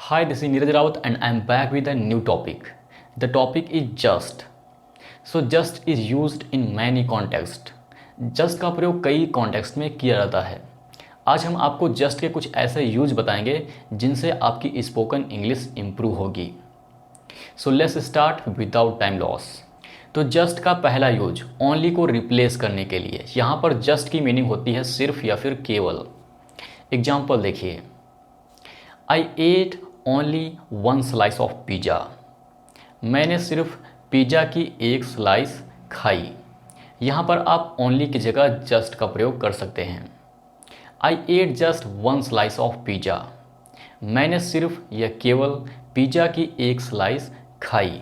Hi, this is Neeraj Rawat and I am back with a new topic. The topic is just. So just is used in many context. just का प्रयोग कई context में किया जाता है. आज हम आपको just के कुछ ऐसे यूज बताएंगे जिनसे आपकी स्पोकन इंग्लिश इम्प्रूव होगी. So let's start without time loss. तो जस्ट का पहला यूज ओनली को रिप्लेस करने के लिए. यहाँ पर जस्ट की मीनिंग होती है सिर्फ या फिर केवल. एग्जाम्पल देखिए. I ate only one slice of pizza. मैंने सिर्फ पिज़्ज़ा की एक स्लाइस खाई. यहाँ पर आप ओनली की जगह जस्ट का प्रयोग कर सकते हैं. I ate just one slice of pizza. मैंने सिर्फ या केवल पिज़्ज़ा की एक स्लाइस खाई.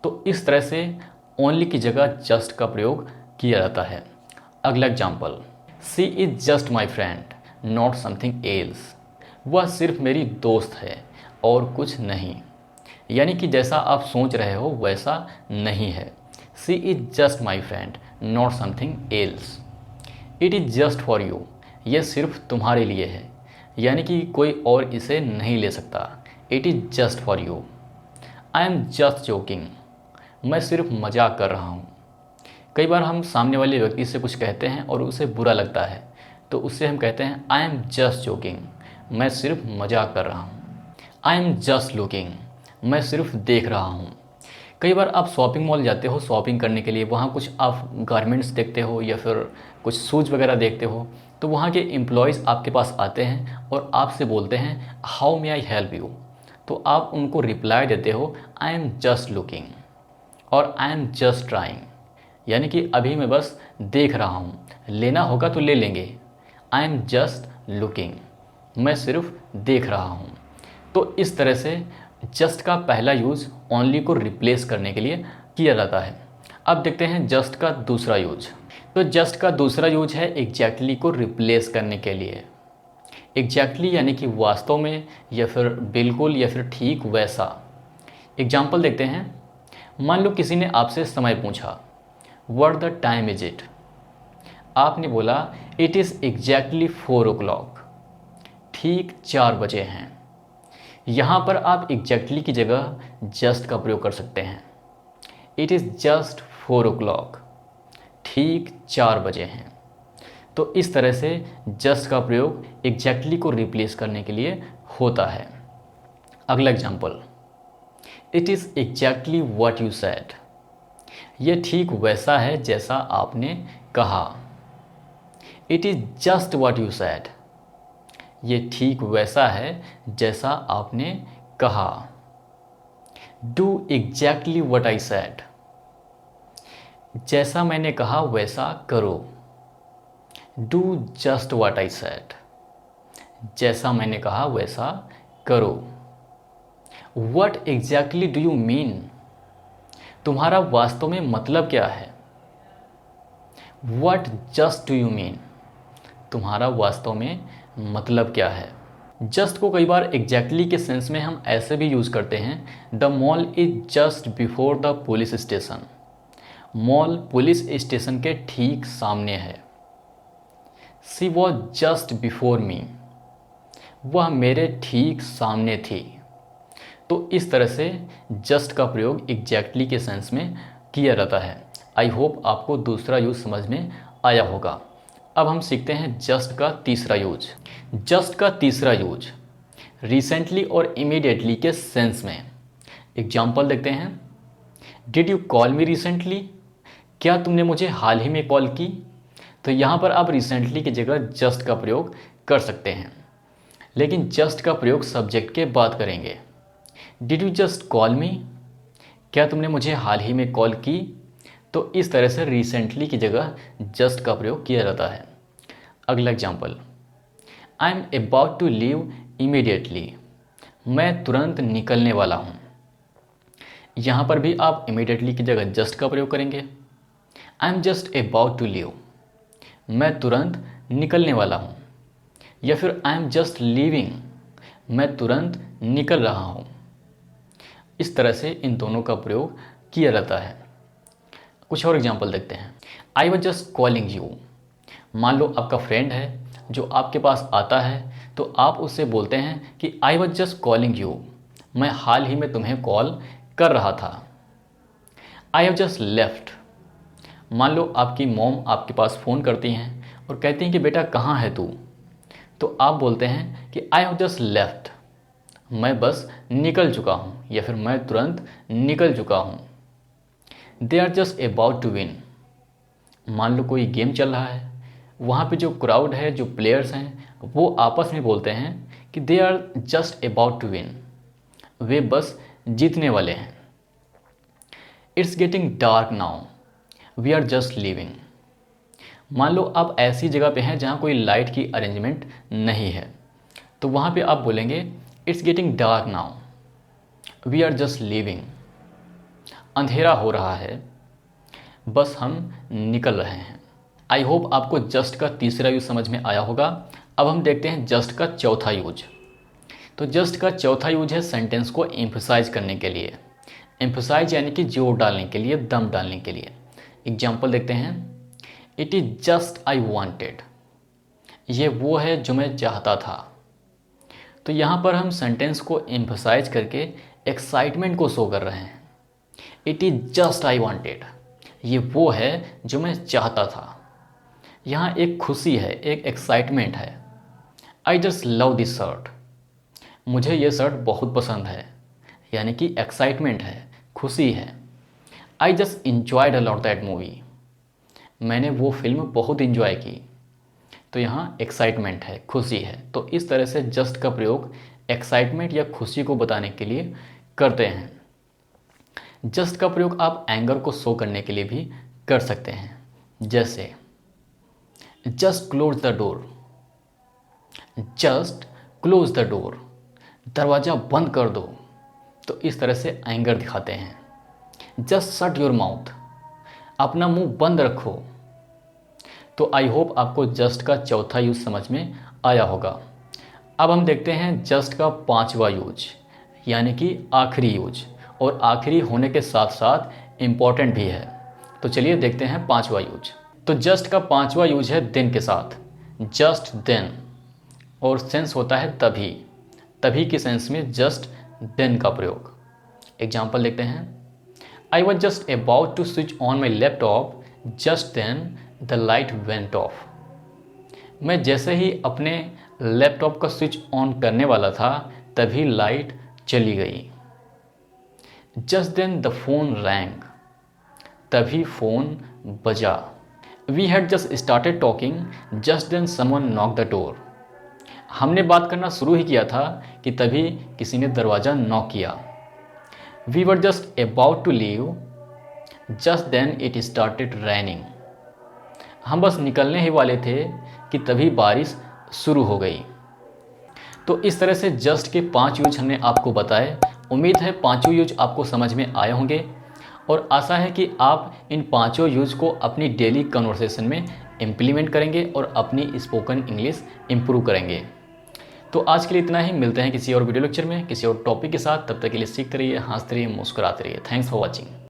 तो इस तरह से ओनली की जगह जस्ट का प्रयोग किया जाता है. अगला example. She is just my friend not something else. वह सिर्फ मेरी दोस्त है और कुछ नहीं. यानी कि जैसा आप सोच रहे हो वैसा नहीं है. She is just my friend not something else. It is just for you. यह सिर्फ तुम्हारे लिए है. यानी कि कोई और इसे नहीं ले सकता. It is just for you. I am just joking. मैं सिर्फ मजाक कर रहा हूँ. कई बार हम सामने वाले व्यक्ति से कुछ कहते हैं और उसे बुरा लगता है, तो उससे हम कहते हैं आई एम जस्ट जोकिंग. मैं सिर्फ मजाक कर रहा हूँ. आई एम जस्ट लुकिंग. मैं सिर्फ देख रहा हूँ. कई बार आप शॉपिंग मॉल जाते हो शॉपिंग करने के लिए. वहाँ कुछ आप गारमेंट्स देखते हो या फिर कुछ शूज़ वगैरह देखते हो, तो वहाँ के एम्प्लॉयज़ आपके पास आते हैं और आपसे बोलते हैं how may I help you. तो आप उनको रिप्लाई देते हो आई एम जस्ट लुकिंग और आई एम जस्ट ट्राइंग. यानी कि अभी मैं बस देख रहा हूँ, लेना होगा तो ले लेंगे. आई एम जस्ट लुकिंग. मैं सिर्फ देख रहा हूँ. तो इस तरह से जस्ट का पहला यूज़ ओनली को रिप्लेस करने के लिए किया जाता है. अब देखते हैं जस्ट का दूसरा यूज. तो जस्ट का दूसरा यूज है एग्जैक्टली को रिप्लेस करने के लिए. एग्जैक्टली यानी कि वास्तव में या फिर बिल्कुल या फिर ठीक वैसा. एग्जाम्पल देखते हैं. मान लो किसी ने आपसे समय पूछा what the time is it. आपने बोला इट इज़ एग्जैक्टली 4 o'clock. ठीक 4 बजे हैं. यहाँ पर आप एग्जैक्टली की जगह जस्ट का प्रयोग कर सकते हैं. It is just 4 o'clock. ठीक 4 बजे हैं. तो इस तरह से जस्ट का प्रयोग एग्जैक्टली को रिप्लेस करने के लिए होता है. अगला example. It is exactly what you said. यह ठीक वैसा है जैसा आपने कहा. It is just what you said. ये ठीक वैसा है जैसा आपने कहा. Do exactly what I said. जैसा मैंने कहा वैसा करो. Do just what I said. जैसा मैंने कहा वैसा करो. What exactly do you mean. तुम्हारा वास्तव में मतलब क्या है. What just do you mean. तुम्हारा वास्तव में मतलब क्या है. जस्ट को कई बार एग्जैक्टली के सेंस में हम ऐसे भी यूज़ करते हैं. The mall is just before the police station. Mall police station के ठीक सामने है. सी वॉज जस्ट बिफोर मी. वह मेरे ठीक सामने थी. तो इस तरह से जस्ट का प्रयोग एग्जैक्टली के सेंस में किया जाता है. आई होप आपको दूसरा यूज़ समझ में आया होगा. अब हम सीखते हैं जस्ट का तीसरा यूज. जस्ट का तीसरा यूज रिसेंटली और इमीडिएटली के सेंस में. एग्जाम्पल देखते हैं. Did you call me recently. क्या तुमने मुझे हाल ही में कॉल की. तो यहाँ पर आप रिसेंटली की जगह जस्ट का प्रयोग कर सकते हैं, लेकिन जस्ट का प्रयोग सब्जेक्ट के बाद करेंगे. डिड यू जस्ट कॉल मी. क्या तुमने मुझे हाल ही में कॉल की. तो इस तरह से रिसेंटली की जगह जस्ट का प्रयोग किया जाता है. अगला example. I am about to leave immediately. मैं तुरंत निकलने वाला हूँ. यहाँ पर भी आप इमीडिएटली की जगह जस्ट का प्रयोग करेंगे. I am just about to leave. मैं तुरंत निकलने वाला हूँ. या फिर आई एम जस्ट लीविंग. मैं तुरंत निकल रहा हूँ. इस तरह से इन दोनों का प्रयोग किया जाता है. कुछ और एग्जाम्पल देखते हैं. I was just calling you. मान लो आपका फ्रेंड है जो आपके पास आता है तो आप उससे बोलते हैं कि आई वॉज जस्ट कॉलिंग यू, मैं हाल ही में तुम्हें कॉल कर रहा था। आई हैव जस्ट लेफ्ट, मान लो आपकी मॉम आपके पास फ़ोन करती हैं और कहती हैं कि बेटा कहाँ है तू, तो आप बोलते हैं कि आई हैव जस्ट लेफ्ट, मैं बस निकल चुका हूँ, या फिर मैं तुरंत निकल चुका हूँ। They are just about to win, मान लो कोई गेम चल रहा है, वहाँ पे जो क्राउड है, जो प्लेयर्स हैं, वो आपस में बोलते हैं कि they are just about to win, वे बस जीतने वाले हैं। It's getting dark now, we are just living, मान लो आप ऐसी जगह पे हैं जहाँ कोई लाइट की अरेंजमेंट नहीं है, तो वहाँ पे आप बोलेंगे it's getting dark now, we are just leaving, अंधेरा हो रहा है, बस हम निकल रहे हैं। आई होप आपको जस्ट का तीसरा यूज समझ में आया होगा। अब हम देखते हैं जस्ट का चौथा यूज। तो जस्ट का चौथा यूज है सेंटेंस को एम्फसाइज करने के लिए। एम्फसाइज यानी कि जोर डालने के लिए, दम डालने के लिए। एग्जाम्पल देखते हैं, it is just I wanted, ये वो है जो मैं चाहता था। तो यहाँ पर हम सेंटेंस को एम्फसाइज करके एक्साइटमेंट को शो कर रहे हैं। It is just I wanted, ये वो है जो मैं चाहता था। यहाँ एक खुशी है, एक एक्साइटमेंट है। I just love this shirt, मुझे ये शर्ट बहुत पसंद है, यानी कि एक्साइटमेंट है, खुशी है। I just enjoyed a lot that movie, मैंने वो फिल्म बहुत इंजॉय की। तो यहाँ एक्साइटमेंट है, खुशी है। तो इस तरह से जस्ट का प्रयोग एक्साइटमेंट या खुशी को बताने के लिए करते हैं। जस्ट का प्रयोग आप एंगर को शो करने के लिए भी कर सकते हैं, जैसे just close the door, just close the door, दरवाज़ा बंद कर दो। तो इस तरह से एंगर दिखाते हैं। जस्ट शट योर माउथ, अपना मुंह बंद रखो। तो आई होप आपको जस्ट का चौथा यूज समझ में आया होगा। अब हम देखते हैं जस्ट का पांचवा यूज, यानी कि आखिरी यूज, और आखिरी होने के साथ साथ इम्पॉर्टेंट भी है। तो चलिए देखते हैं पांचवा यूज। तो जस्ट का पांचवा यूज है देन के साथ, जस्ट देन, और सेंस होता है तभी, तभी के सेंस में जस्ट देन का प्रयोग। एग्जाम्पल देखते हैं, I was just about to switch on my laptop just then the light went off, मैं जैसे ही अपने लैपटॉप का स्विच ऑन करने वाला था तभी लाइट चली गई। Just then the phone rang, तभी फोन बजा। We had just started talking just then someone knock the door, हमने बात करना शुरू ही किया था कि तभी किसी ने दरवाज़ा नॉक किया। We were just about to leave just then it started raining, हम बस निकलने ही वाले थे कि तभी बारिश शुरू हो गई। तो इस तरह से जस्ट के 5 यूज हमने आपको बताए। उम्मीद है पांचों यूज आपको समझ में आए होंगे, और आशा है कि आप इन पांचों यूज को अपनी डेली कन्वर्सेशन में इम्प्लीमेंट करेंगे और अपनी स्पोकन इंग्लिश इम्प्रूव करेंगे। तो आज के लिए इतना ही, मिलते हैं किसी और वीडियो लेक्चर में किसी और टॉपिक के साथ। तब तक के लिए सीखते रहिए, हंसते रहिए, मुस्कुराते रहिए। Thanks for watching.